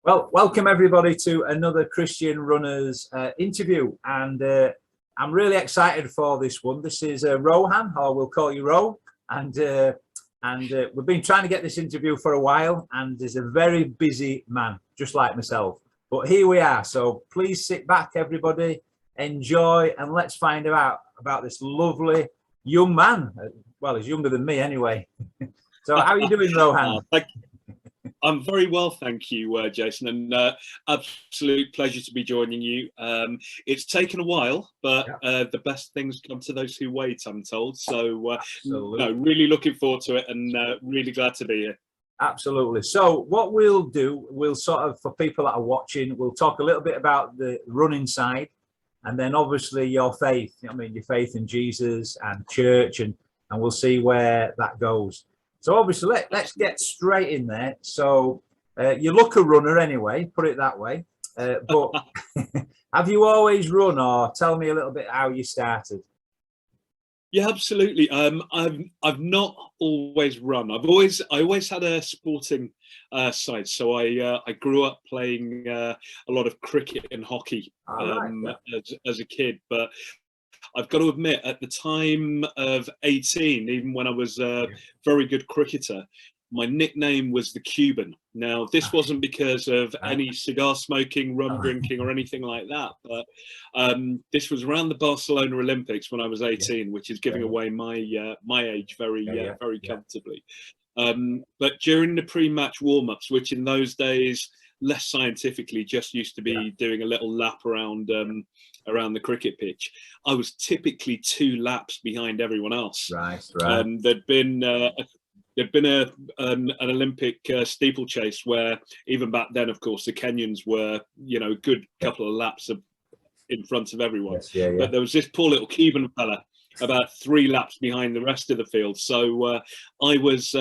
Well, welcome everybody to another Christian Runners interview, and I'm really excited for this one. This is Rohan, or we'll call you Ro, and we've been trying to get this interview for a while, and he's a very busy man, just like myself. But here we are, so please sit back, everybody, enjoy, and let's find out about this lovely young man. Well, he's younger than me anyway. So how are you doing, Rohan? I'm very well, thank you, Jason, and absolute pleasure to be joining you. It's taken a while, but the best things come to those who wait, I'm told. So no, really looking forward to it, and really glad to be here. Absolutely. So what we'll do, we'll sort of, for people that are watching, we'll talk a little bit about the running side, and then obviously your faith, your faith in Jesus and church, and we'll see where that goes. So obviously, let's get straight in there. So you look a runner anyway, put it that way. But have you always run, or tell me a little bit how you started? Yeah, absolutely. I've not always run. I always had a sporting side. So I grew up playing a lot of cricket and hockey as a kid, but I've got to admit, at the time of 18, even when I was a very good cricketer, my nickname was the Cuban. Now, this wasn't because of any cigar smoking, rum drinking, or anything like that, but this was around the Barcelona Olympics when I was 18, which is giving away my age very comfortably. But during the pre-match warm-ups, which in those days, less scientifically, just used to be doing a little lap around the cricket pitch, I was typically 2 laps behind everyone else. Right. There'd been an Olympic steeplechase where, even back then, of course, the Kenyans were, a good couple of laps in front of everyone. But there was this poor little Cuban fella about 3 laps behind the rest of the field. So I was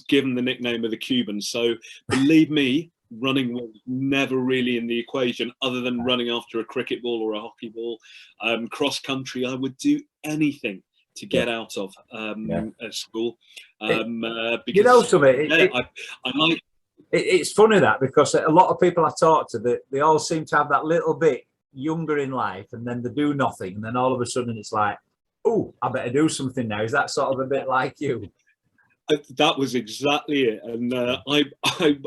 given the nickname of the Cuban. So believe me, running was never really in the equation, other than running after a cricket ball or a hockey ball. Cross country, I would do anything to get out of at school. Because something. It's funny that, because a lot of people I talk to, they all seem to have that little bit younger in life, and then they do nothing, and then all of a sudden it's like, oh, I better do something now. Is that sort of a bit like you? That was exactly it, and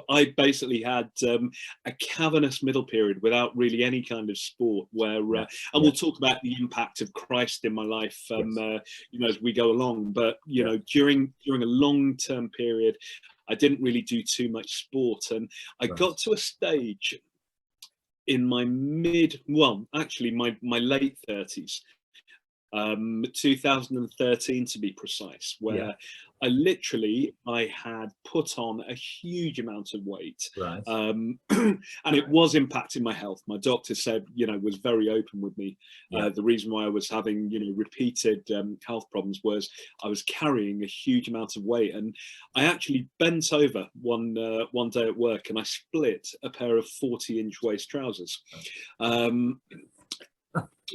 I basically had a cavernous middle period without really any kind of sport. Where and we'll talk about the impact of Christ in my life, as we go along. But during a long-term period, I didn't really do too much sport, and I got to a stage in my my late 30s. 2013 to be precise, where I had put on a huge amount of weight, and it was impacting my health. My doctor said, was very open with me. The reason why I was having, repeated health problems was I was carrying a huge amount of weight, and I actually bent over one day at work, and I split a pair of 40-inch waist trousers.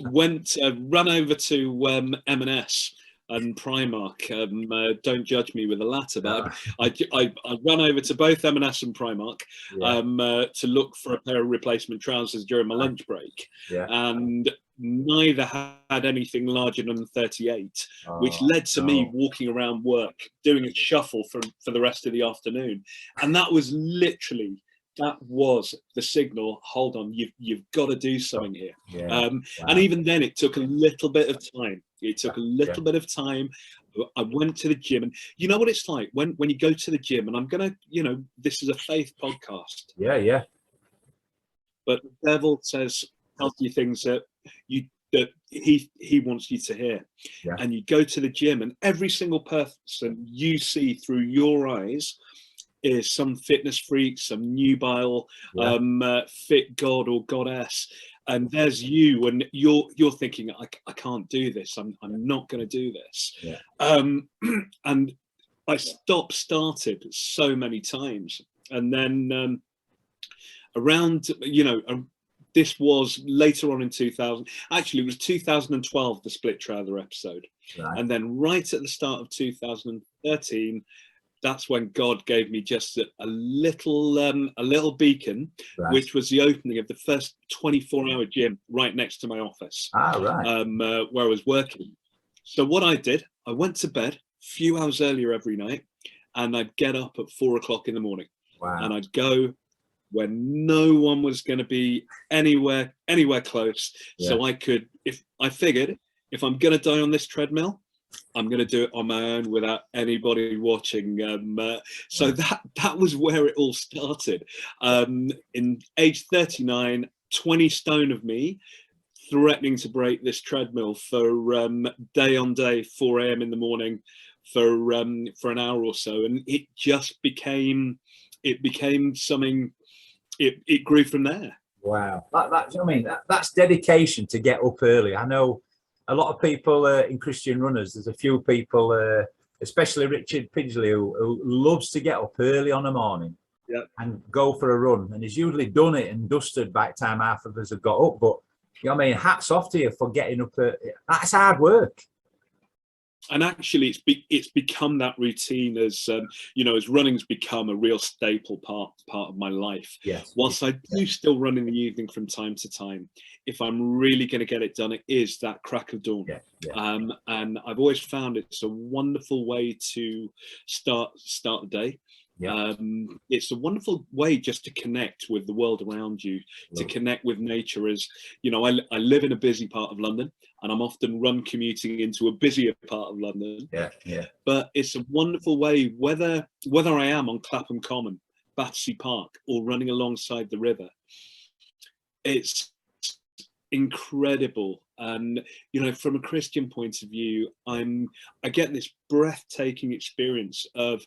Run over to M&S and Primark. Don't judge me with the latter, but I ran over to both M&S and Primark to look for a pair of replacement trousers during my lunch break, and neither had anything larger than 38, which led to me walking around work doing a shuffle for the rest of the afternoon, and that was literally. That was the signal. Hold on, you've got to do something here. And even then, it took a little bit of time. Bit of time. I went to the gym, and you know what it's like when you go to the gym. And I'm gonna, this is a faith podcast. Yeah. But the devil tells you things that he wants you to hear. And you go to the gym, and every single person you see through your eyes is some fitness freak, some nubile, fit god or goddess, and there's you, and you're thinking, I can't do this. I'm not going to do this. And I started so many times, and then around, this was later on in 2000. Actually, it was 2012, the split trouser episode, and then right at the start of 2013. that's when God gave me just a little beacon, Right. which was the opening of the first 24-hour gym right next to my office, Right. where I was working. So what I did, I went to bed a few hours earlier every night, and I'd get up at 4 o'clock in the morning. Wow. And I'd go when no one was going to be anywhere close. Yeah. So I could, if I figured, if I'm going to die on this treadmill, I'm going to do it on my own without anybody watching. So that was where it all started. In age 39, 20 stone of me, threatening to break this treadmill for day on day, 4 a.m. in the morning for an hour or so, and it just became something. It grew from there. Wow, that's dedication to get up early. I know a lot of people in Christian runners. There's a few people, especially Richard Pidgley, who loves to get up early on the morning, and go for a run. And he's usually done it and dusted by the time half of us have got up. But you know what I mean, hats off to you for getting up. That's hard work. And actually, it's become that routine as as running's become a real staple part of my life. Yes. Whilst I do still run in the evening from time to time, if I'm really going to get it done, it is that crack of dawn. And I've always found it's a wonderful way to start the day. It's a wonderful way just to connect with the world around you, to connect with nature. As you know, I live in a busy part of London, and I'm often commuting into a busier part of London. But it's a wonderful way, whether I am on Clapham Common, Battersea Park, or running alongside the river. It's incredible. And from a Christian point of view, I get this breathtaking experience of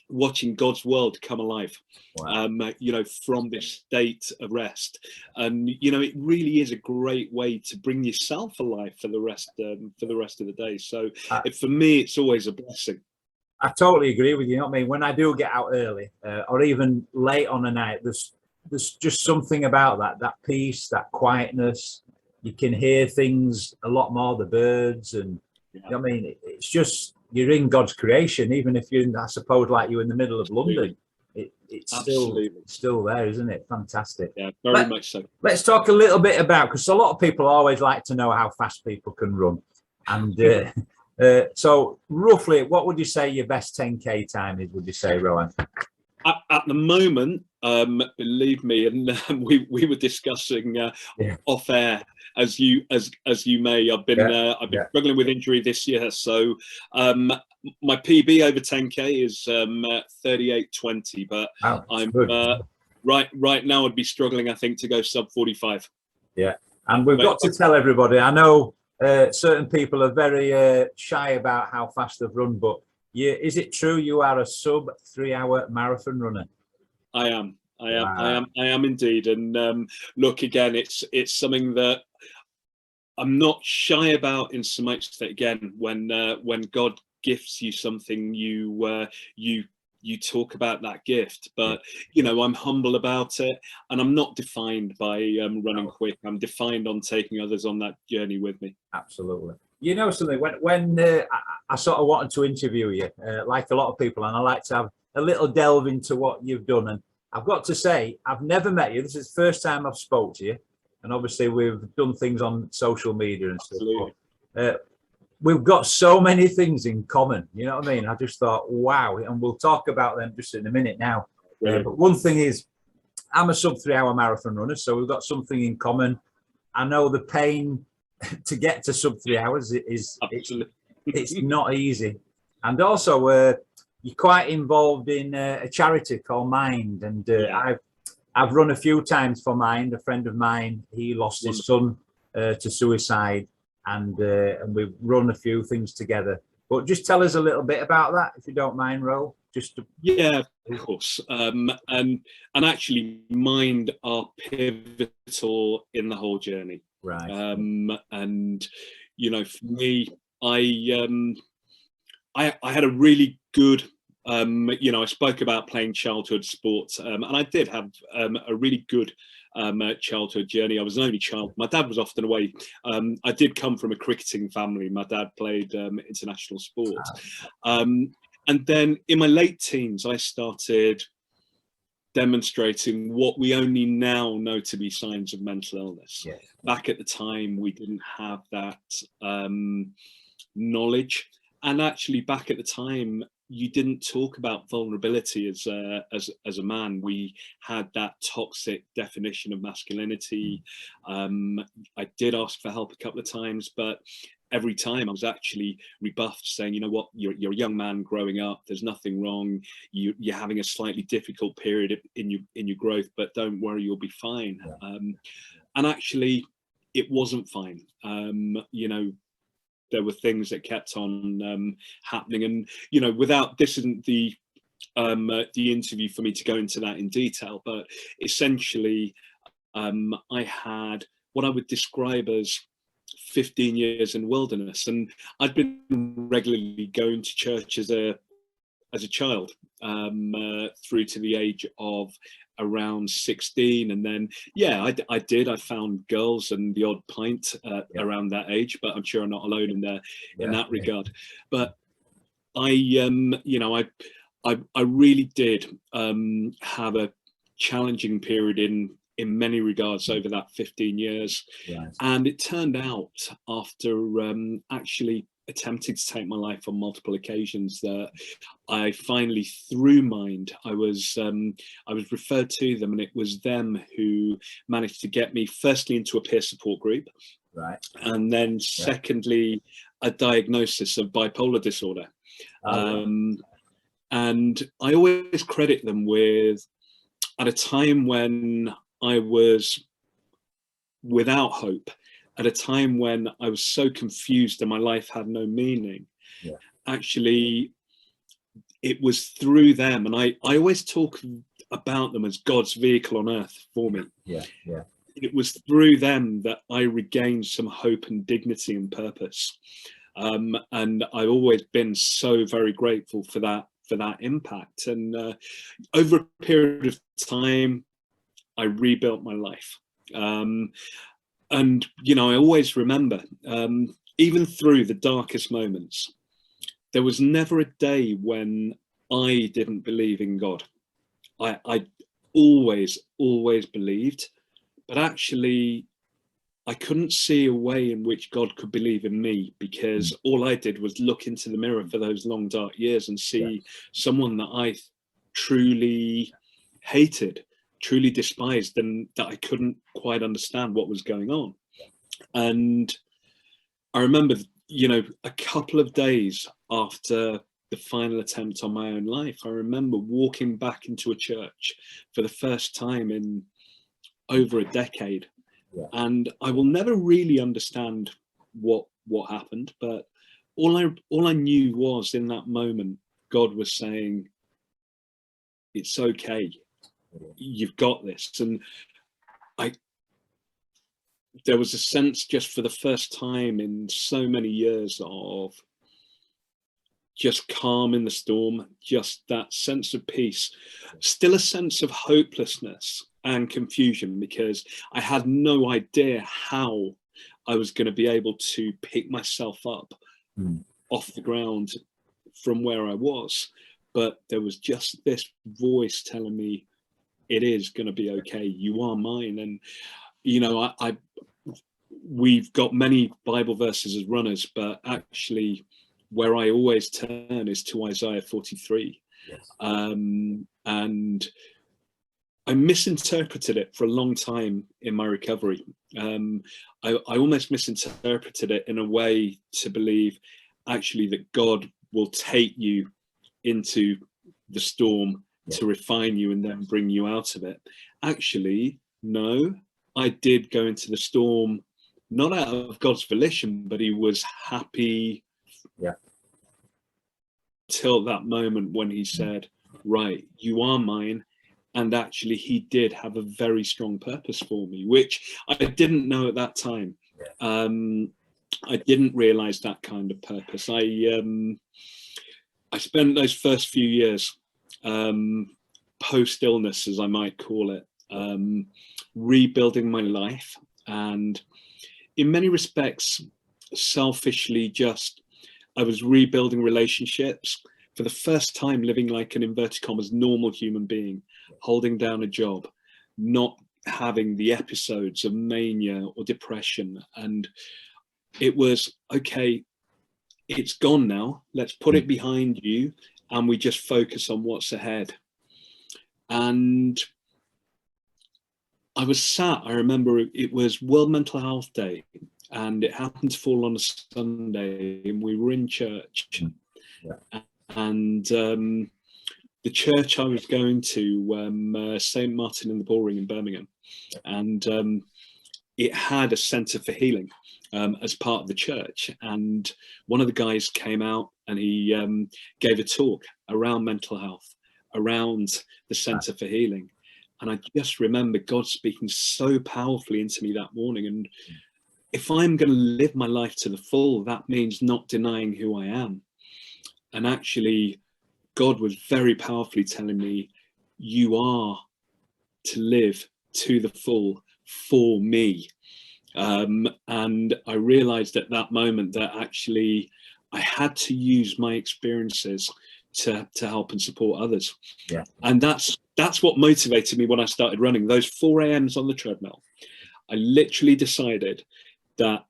watching God's world come alive. From this state of rest. And it really is a great way to bring yourself alive for the rest of the day. So for me, it's always a blessing. I totally agree with you. You know what I mean? When I do get out early, or even late on the night, there's just something about that peace, that quietness. You can hear things a lot more, the birds, and you know what I mean, it's just, you're in God's creation, even if you're, I suppose, like you're in the middle of London. It's still there, isn't it? Fantastic. Yeah, very much so. Let's talk a little bit about, because a lot of people always like to know how fast people can run. And so roughly, what would you say your best 10K time is, would you say, Rohan? At the moment, believe me, and we were discussing off air, as you may. I've been struggling with injury this year, so my PB over 10K is 38:20, but I'm right now I'd be struggling, I think, to go sub 45. Yeah, and we've got to tell everybody. I know certain people are very shy about how fast they've run, but is it true you are a sub 3-hour marathon runner? I am indeed. And look, again, it's something that I'm not shy about, in so much that, again, when God gifts you something, you talk about that gift, but I'm humble about it, and I'm not defined by running quick. I'm defined on taking others on that journey with me. Absolutely. You know something, when I sort of wanted to interview you, like a lot of people, and I like to have a little delve into what you've done, and I've got to say, I've never met you. This is the first time I've spoke to you, and obviously we've done things on social media and stuff. But, we've got so many things in common, you know what I mean? I just thought, wow, and we'll talk about them just in a minute now. But one thing is, I'm a sub 3-hour marathon runner, so we've got something in common. I know the pain to get to sub 3 hours it's not easy, and also you're quite involved in a charity called Mind, and I've run a few times for Mind. A friend of mine, he lost his son to suicide, and we've run a few things together. But just tell us a little bit about that, if you don't mind, Ro. Yeah, of course. And actually, Mind are pivotal in the whole journey. Right. And for me, I had a really good, I spoke about playing childhood sports, and I did have a really good childhood journey. I was an only child. My dad was often away. I did come from a cricketing family. My dad played international sport. And then in my late teens, I started demonstrating what we only now know to be signs of mental illness. Yes. Back at the time, we didn't have that knowledge, and actually back at the time, you didn't talk about vulnerability as a man. We had that toxic definition of masculinity. I did ask for help a couple of times, but every time I was actually rebuffed, saying, you know what, you're a young man growing up, there's nothing wrong, you're having a slightly difficult period in your growth, but don't worry, you'll be fine. And actually it wasn't fine. You know, there were things that kept on happening, and you know, without, this isn't the interview for me to go into that in detail, but essentially I had what I would describe as 15 years in wilderness, and I'd been regularly going to church as a child through to the age of around 16, and then I found girls and the odd pint around that age, but I'm sure I'm not alone in that regard. But I you know, I really did have a challenging period in many regards over that 15 years. And it turned out, after actually attempting to take my life on multiple occasions, that I finally, through Mind, I was referred to them, and it was them who managed to get me firstly into a peer support group, and then secondly a diagnosis of bipolar disorder. And I always credit them with, at a time when I was without hope, at a time when I was so confused and my life had no meaning, actually it was through them. And I always talk about them as God's vehicle on earth for me. It was through them that I regained some hope and dignity and purpose. And I've always been so very grateful for that impact. And over a period of time, I rebuilt my life. And, you know, I always remember, even through the darkest moments, there was never a day when I didn't believe in God. I always believed, but actually I couldn't see a way in which God could believe in me, because all I did was look into the mirror for those long dark years and see someone that I truly hated, truly despised, and that I couldn't quite understand what was going on. And I remember, you know, a couple of days after the final attempt on my own life, I remember walking back into a church for the first time in over a decade. And I will never really understand what happened, but all I knew was, in that moment, God was saying, it's okay, you've got this. And there was a sense, just for the first time in so many years, of just calm in the storm, just that sense of peace, still a sense of hopelessness and confusion, because I had no idea how I was going to be able to pick myself up off the ground from where I was. But there was just this voice telling me, it is going to be okay, you are mine. And you know, we've got many Bible verses as runners, but actually where I always turn is to Isaiah 43. And I misinterpreted it for a long time in my recovery. I almost misinterpreted it in a way to believe actually that God will take you into the storm to refine you and then bring you out of it. Actually, no, I did go into the storm, not out of God's volition, but he was happy till that moment when he said, right, you are mine. And actually he did have a very strong purpose for me, which I didn't know at that time. I didn't realize that kind of purpose. I spent those first few years, post illness, as I might call it, rebuilding my life, and in many respects selfishly, just I was rebuilding relationships, for the first time living like an inverted commas normal human being, holding down a job, not having the episodes of mania or depression. And it was, okay, it's gone now, let's put it behind you, and we just focus on what's ahead. And I was sat, I remember it was World Mental Health Day, and it happened to fall on a Sunday, and we were in church. And the church I was going to, St. Martin in the Bullring in Birmingham, and it had a centre for healing as part of the church. And one of the guys came out and he gave a talk around mental health, around the centre for healing. And I just remember God speaking so powerfully into me that morning. And if I'm going to live my life to the full, that means not denying who I am. And actually, God was very powerfully telling me, you are to live to the full for me. And I realized at that moment that actually I had to use my experiences to help and support others. Yeah. And that's what motivated me when I started running those 4 a.m.s on the treadmill. I literally decided that,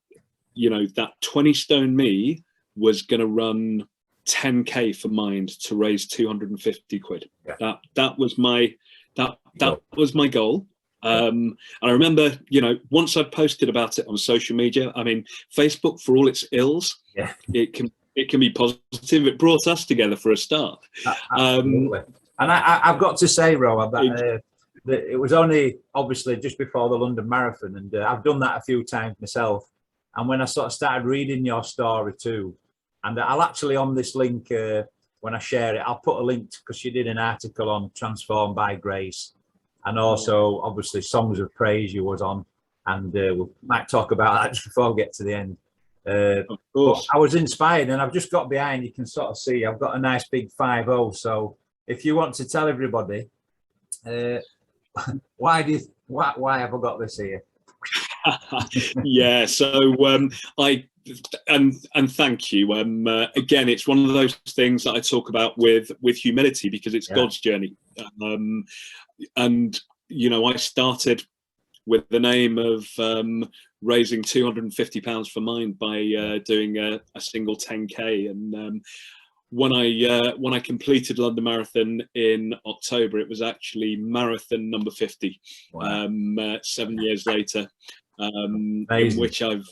you know, that 20 stone me was going to run 10k for Mind to raise 250 quid. Yeah. That was my goal. And I remember, you know, once I posted about it on social media, I mean, Facebook, for all its ills, it can be positive. It brought us together for a start. Absolutely. And I've got to say, Rohan, that it was only obviously just before the London Marathon, and I've done that a few times myself. And when I sort of started reading your story too, and I'll actually, on this link, when I share it, I'll put a link, because you did an article on Transformed by Grace, and also obviously Songs of Praise you was on, and we might talk about that just before we get to the end. Of course. I was inspired, and I've just got behind, you can sort of see I've got a nice big 5-0. So if you want to tell everybody, why have I got this here? Yeah, so and thank you. Again, it's one of those things that I talk about with humility, because it's God's journey. And you know, I started with the aim of raising £250 for Mind by doing a single 10k. And when I completed London Marathon in October, it was actually marathon number 50. Wow. 7 years later, in which I've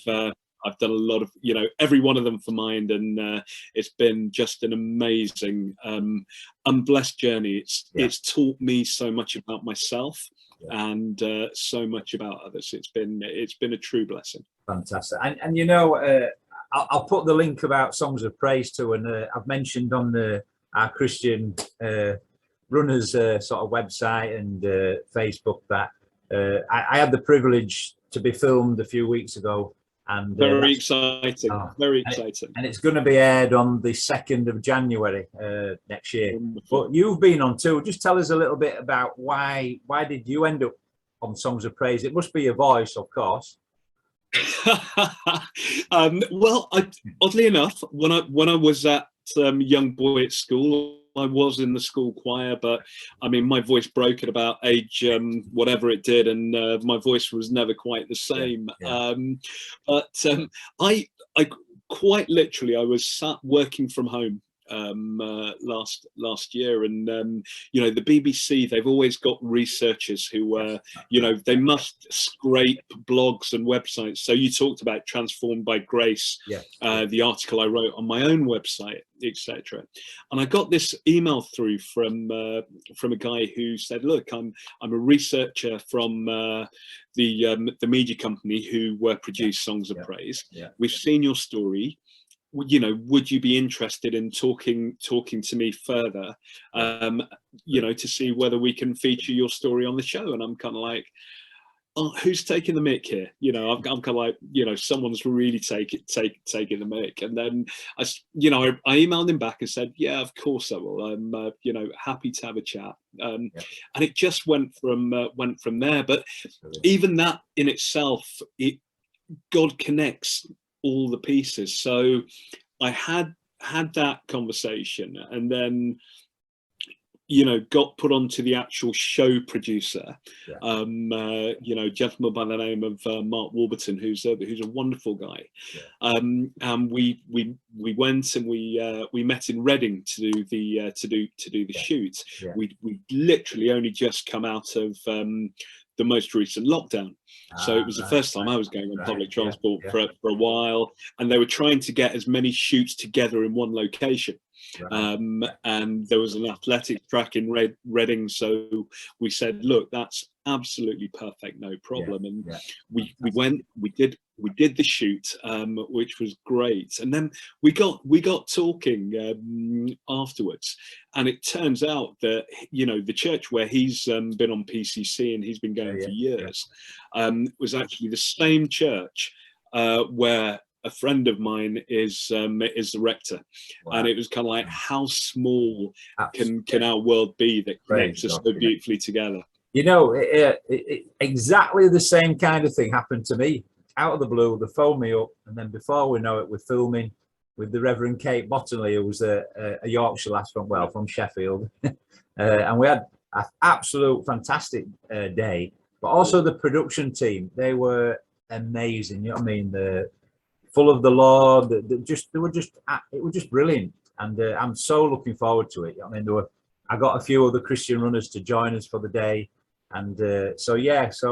done a lot of, you know, every one of them for Mind, and it's been just an amazing and blessed journey. It's taught me so much about myself and so much about others. It's been a true blessing. Fantastic. And you know, I'll put the link about Songs of Praise too, and I've mentioned on our Christian runners sort of website and Facebook that I had the privilege to be filmed a few weeks ago, and very exciting. Very exciting. And it's going to be aired on the 2nd of January next year. Wonderful. But you've been on too. Just tell us a little bit about why did you end up on Songs of Praise? It must be your voice, of course. Well, oddly enough, when I was at young boy at school, I was in the school choir, but I mean, my voice broke at about age whatever it did, and my voice was never quite the same. But I quite literally, I was sat working from home last year, and you know, the BBC, they've always got researchers who you know, they must scrape blogs and websites. So you talked about Transformed by Grace, the article I wrote on my own website, etc. And I got this email through from a guy who said, look, I'm a researcher from the media company who produced Songs of Praise. We've seen your story. You know, would you be interested in talking to me further, you know, to see whether we can feature your story on the show? And I'm kind of like, oh, who's taking the mick here? You know, I'm kind of like, you know, someone's really taking the mick. And then I emailed him back and said, yeah, of course I will. I'm you know, happy to have a chat. And it just went from there. But even that in itself, God connects all the pieces. So I had had that conversation, and then got put onto the actual show producer, a gentleman by the name of Mark Warburton, who's a wonderful guy. And we went and we met in Reading to do the shoot. We literally only just come out of the most recent lockdown, so it was the first time I was going on public transport for a while, and they were trying to get as many shoots together in one location. And there was an athletics track in Reading, so we said, look, that's absolutely perfect, no problem. And we did the shoot, which was great. And then we got talking afterwards, and it turns out that the church where he's been on PCC and he's been going for years was actually the same church where a friend of mine is the rector. And it was kind of like, how small can our world be that connects us so beautifully together? Exactly the same kind of thing happened to me. Out of the blue, they phoned me up, and then before we know it, we're filming with the Reverend Kate Bottomley, who was a Yorkshire lass from Sheffield. And we had an absolute fantastic day. But also the production team, they were amazing. You know what I mean? Full of the Lord. It was just brilliant. And I'm so looking forward to it. I mean, I got a few other Christian runners to join us for the day. And so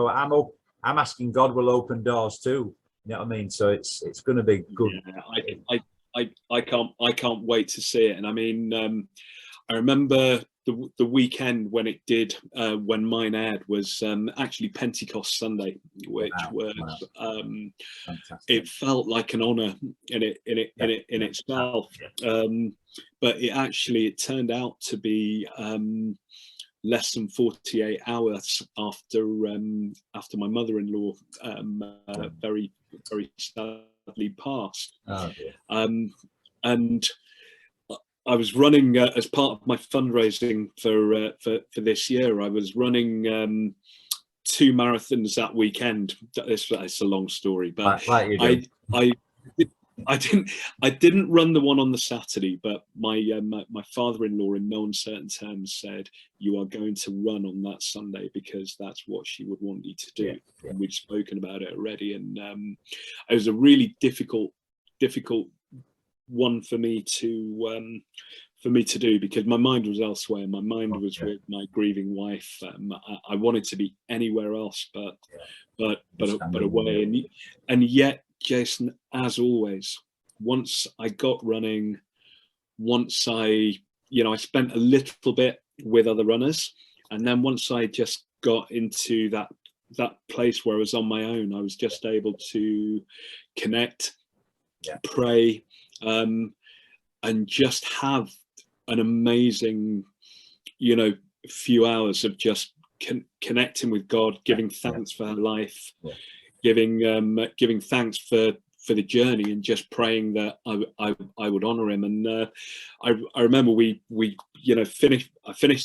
I'm asking God will open doors too. You know what I mean? So it's going to be good. Yeah, I can't wait to see it. And I mean, I remember the weekend when it did, when mine aired, was actually Pentecost Sunday, which was it felt like an honor in itself. But it turned out to be less than 48 hours after my mother-in-law very sadly passed. And I was running as part of my fundraising for this year. I was running 2 marathons that weekend. It's a long story, but I didn't run the one on the Saturday. But my father-in-law, in no uncertain terms, said, "You are going to run on that Sunday because that's what she would want you to do." And we'd spoken about it already, and it was a really difficult one for me to do, because my mind was elsewhere. My mind was with my grieving wife. I wanted to be anywhere else but away. And yet, Jason, as always, once I got running, once I spent a little bit with other runners, and then once I just got into that place where I was on my own, I was just able to connect, pray, and just have an amazing, few hours of just connecting with God, giving thanks for her life, giving thanks for the journey, and just praying that I would honor him. And I remember we I finished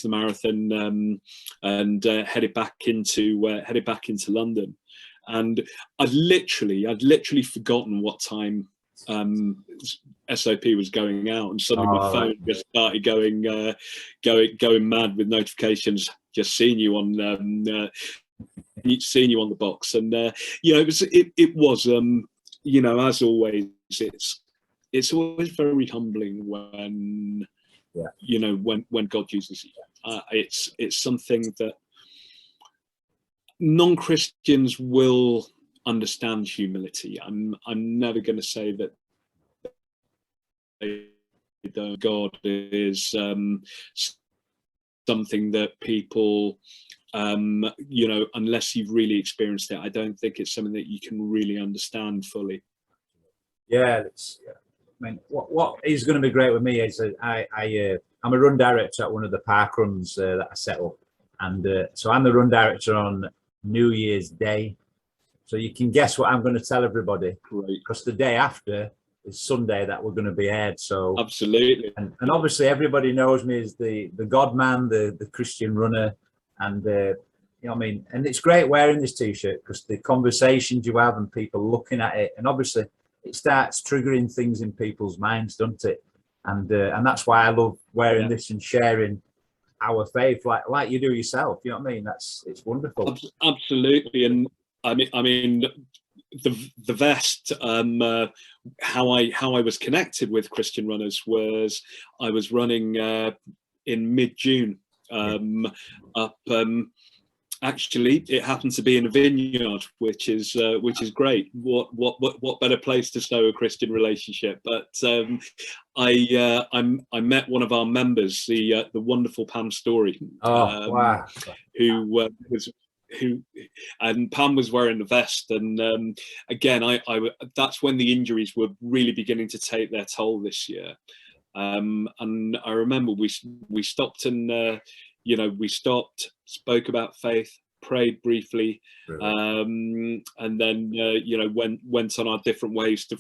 the marathon and headed back into London, and I'd literally forgotten what time SOP was going out, and suddenly my phone just started going mad with notifications, just seeing you on the box. And it was as always, it's always very humbling when when God uses you. It's something that non-Christians will understand. Humility. I'm never going to say that God is something that people unless you've really experienced it, I don't think it's something that you can really understand fully. I mean, what is going to be great with me is I'm a run director at one of the park runs that I set up, and so I'm the run director on New Year's Day. So you can guess what I'm going to tell everybody. Great. Because the day after is Sunday that we're going to be aired. So absolutely. And obviously everybody knows me as the God man, the Christian runner. And I mean, and it's great wearing this t-shirt because the conversations you have and people looking at it, and obviously it starts triggering things in people's minds, doesn't it? and that's why I love wearing this and sharing our faith like you do yourself. You know what I mean? It's wonderful. Absolutely. And I mean the vest, how I was connected with Christian runners was I was running in mid-June up actually it happened to be in a vineyard, which is great. What better place to sow a Christian relationship? But I met one of our members, the wonderful Pam Story, Wow. who and Pam was wearing the vest, and again that's when the injuries were really beginning to take their toll this year, and I remember we stopped and we stopped, spoke about faith, prayed briefly, and then went on our different ways to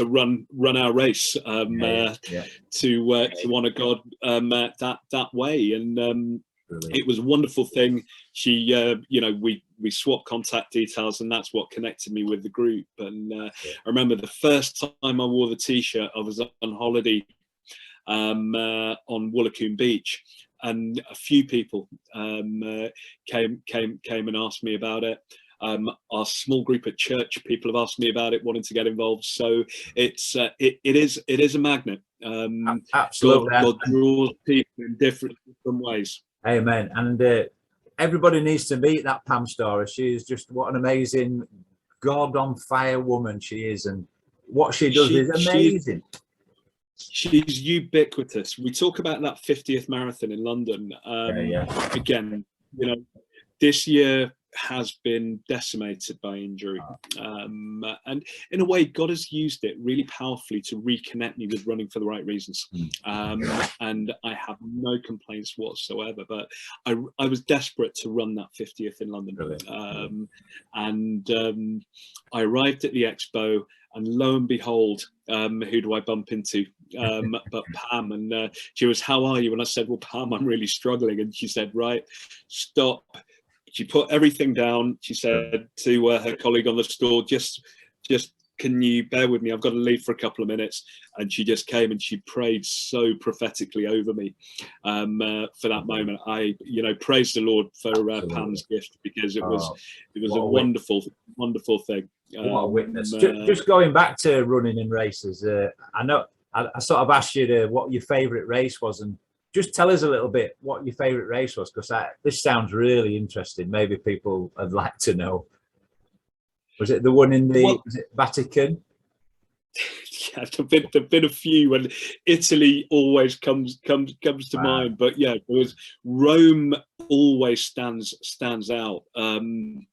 run our race, to honor God that way. And it was a wonderful thing. She we swapped contact details, and that's what connected me with the group. And I remember the first time I wore the t-shirt, I was on holiday on Woolacombe Beach, and a few people came and asked me about it. Our small group at church, people have asked me about it, wanting to get involved. So it's it is a magnet. Absolutely. God draws people in different ways. Amen. And everybody needs to meet that Pam Story. She is just, what an amazing God on fire woman she is, and what she does is amazing. She's ubiquitous. We talk about that 50th marathon in London. Again, this year has been decimated by injury, and in a way God has used it really powerfully to reconnect me with running for the right reasons, and I have no complaints whatsoever. But I was desperate to run that 50th in London, and I arrived at the expo, and lo and behold, who do I bump into but Pam? And she was, "How are you?" And I said, "Well, Pam, I'm really struggling." And she said, "Right, stop." She put everything down. She said to her colleague on the store, just can you bear with me? I've got to leave for a couple of minutes. And she just came and she prayed so prophetically over me for that moment. I, praise the Lord for Pam's gift, because it was a wonderful thing. What a witness. Just going back to running in races, I know I sort of asked you what your favourite race was, and just tell us a little bit what your favourite race was, because this sounds really interesting. Maybe people would like to know. Was it the one in the Vatican? Yeah, there've been a few, and Italy always comes to mind. But yeah, there was Rome. Always stands out, and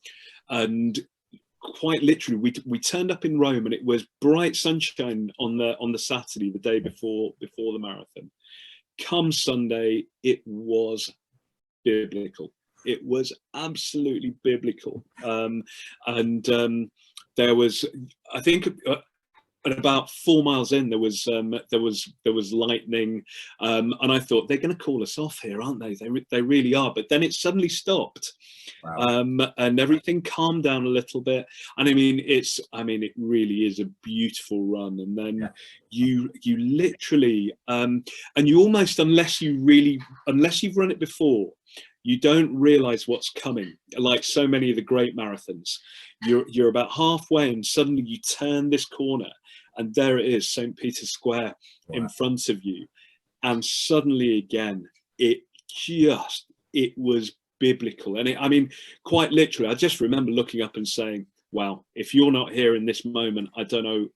quite literally, we turned up in Rome, and it was bright sunshine on the Saturday, the day before the marathon. Come Sunday, it was biblical. It was absolutely biblical, and there was, I think, at about 4 miles in, there was lightning, and I thought, they're going to call us off here, aren't they? They really are. But then it suddenly stopped. Wow. And everything calmed down a little bit. And I mean, it really is a beautiful run. And then you literally, and you almost, unless you've run it before, you don't realize what's coming. Like so many of the great marathons, you're about halfway, and suddenly you turn this corner, and there it is, St. Peter's Square in front of you. And suddenly again, it was biblical. And I mean, quite literally, I just remember looking up and saying, wow, if you're not here in this moment, I don't know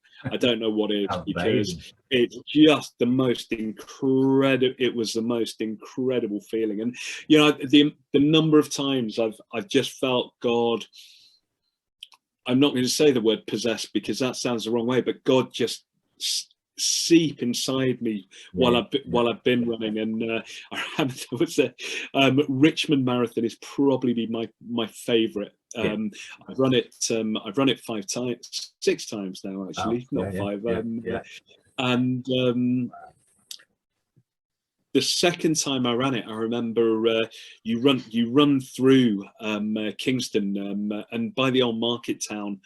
what is, because it's just the most incredible. It was the most incredible feeling. And the number of times I've just felt God. I'm not going to say the word possessed, because that sounds the wrong way, but God just seep inside me while I've been running. And I remember there was a Richmond Marathon is probably my favourite. I've run it 6 times now, actually, not 5. And the second time I ran it, I remember you run through Kingston, and by the old market town,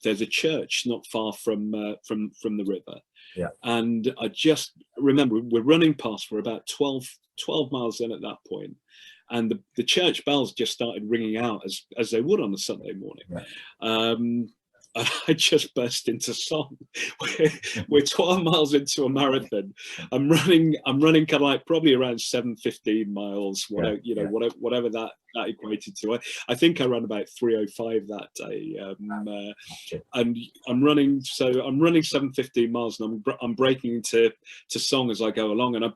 there's a church not far from the river. Yeah. And I just remember we're running past, we're about 12 miles in at that point, and the church bells just started ringing out as they would on a Sunday morning. Yeah. I just burst into song. We're 12 miles into a marathon. I'm running kind of like probably around 7:15 miles, whatever, you know, whatever that equated to. I think I ran about 3:05 that day. And I'm running 7:15 miles, and I'm breaking into song as I go along. And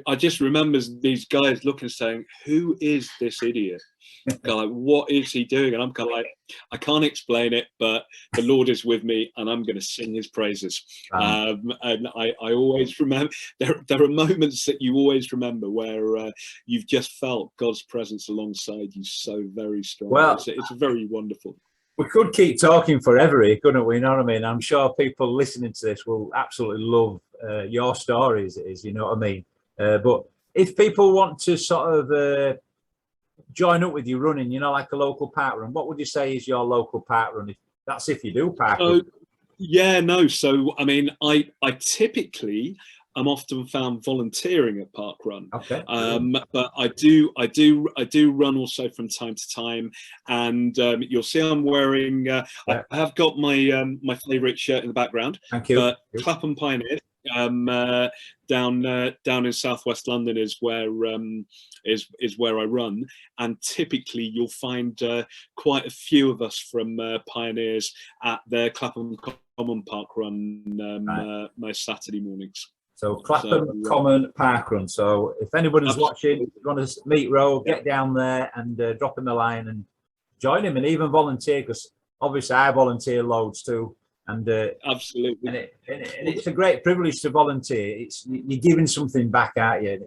I just remember these guys looking, saying, "Who is this idiot? Kind of like, what is he doing?" And I'm kind of like, I can't explain it, but the Lord is with me, and I'm going to sing His praises. And I always remember, there are moments that you always remember where you've just felt God's presence alongside you so very strong. Well, it's very wonderful. We could keep talking forever here, couldn't we? You know what I mean? I'm sure people listening to this will absolutely love your stories. You know what I mean? But if people want to sort of join up with you running, you know, like a local park run, what would you say is your local park run? That's if you do park run. Yeah, no. So I mean, I typically I'm often found volunteering at park run. Okay. But I do run also from time to time, and you'll see I'm wearing. I have got my favourite shirt in the background. Thank you. But Clapham Pioneer, down in southwest London is where I run, and typically you'll find quite a few of us from Pioneers at the Clapham Common Park Run most Saturday mornings. So Clapham Common Park Run. So if anybody's watching, you want to meet Ro, get down there and drop him a line and join him, and even volunteer, because obviously I volunteer loads too. And absolutely, and it's a great privilege to volunteer. You're giving something back, aren't you? And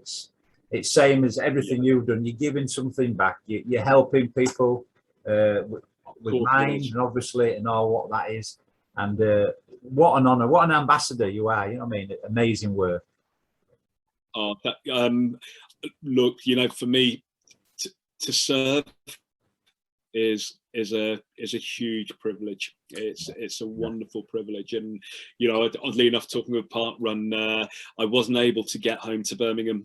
it's same as everything you've done. You're giving something back. You're helping people with mind, and obviously, and all what that is. And what an honour! What an ambassador you are. You know what I mean? Amazing work. Oh, look, you know, for me to serve is a huge privilege. It's a wonderful privilege. And you know, oddly enough, talking of park run, I wasn't able to get home to Birmingham,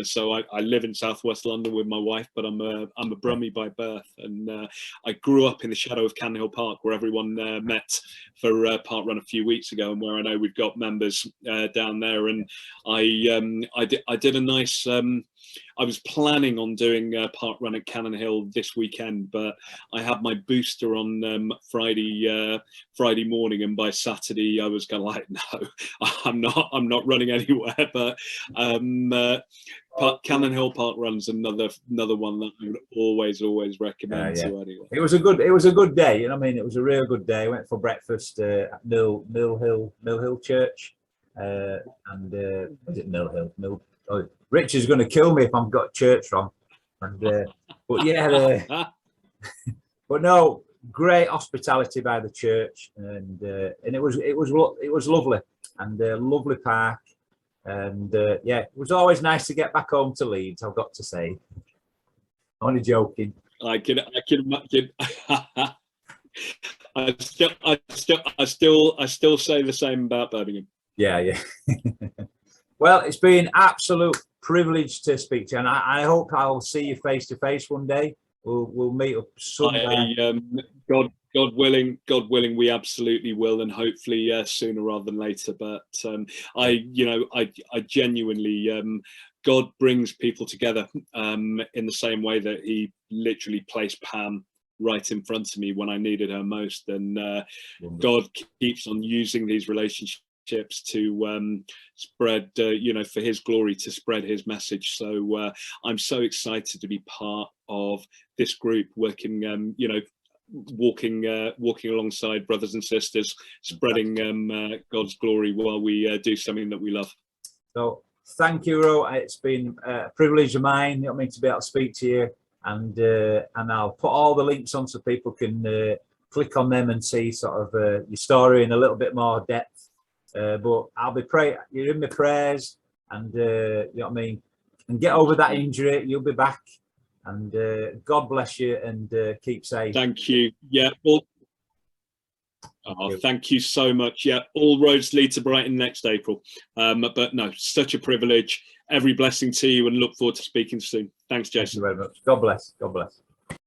so I live in southwest London with my wife, but I'm a Brummie by birth, and I grew up in the shadow of Cannon Hill Park, where everyone met for park run a few weeks ago, and where I know we've got members down there. And I did a nice I was planning on doing a park run at Cannon Hill this weekend, but I had my booster on Friday morning, and by Saturday I was kind of like, no, I'm not running anywhere. But Cannon Hill Park Run's another one that I would always recommend to anyone. It was a good day. You know what I mean? It was a real good day. I went for breakfast at Mill Hill Church, and is it Mill Hill? Oh, Rich is going to kill me if I've got church wrong. And but yeah, but no, great hospitality by the church, and it was lovely, and lovely park, and yeah, it was always nice to get back home to Leeds. I've got to say, only joking. I can imagine. I still say the same about Birmingham. Yeah. Well, it's been absolute privilege to speak to you, and I hope I'll see you face to face one day. We'll meet up somewhere. God willing, we absolutely will, and hopefully sooner rather than later. But I genuinely, God brings people together in the same way that He literally placed Pam right in front of me when I needed her most, and God keeps on using these relationships to spread, for His glory, to spread His message. So I'm so excited to be part of this group, working, walking alongside brothers and sisters, spreading God's glory while we do something that we love. So thank you, Ro. It's been a privilege of mine, you know what I mean, to be able to speak to you, and I'll put all the links on so people can click on them and see sort of your story in a little bit more depth. But I'll be you're in my prayers, and you know what I mean, and get over that injury. You'll be back, and God bless you, and keep safe. Thank you. Yeah, well, Oh, thank you so much. Yeah, all roads lead to Brighton next April. But no, such a privilege. Every blessing to you, and look forward to speaking soon. Thanks, Jason. Thank you very much. God bless. God bless.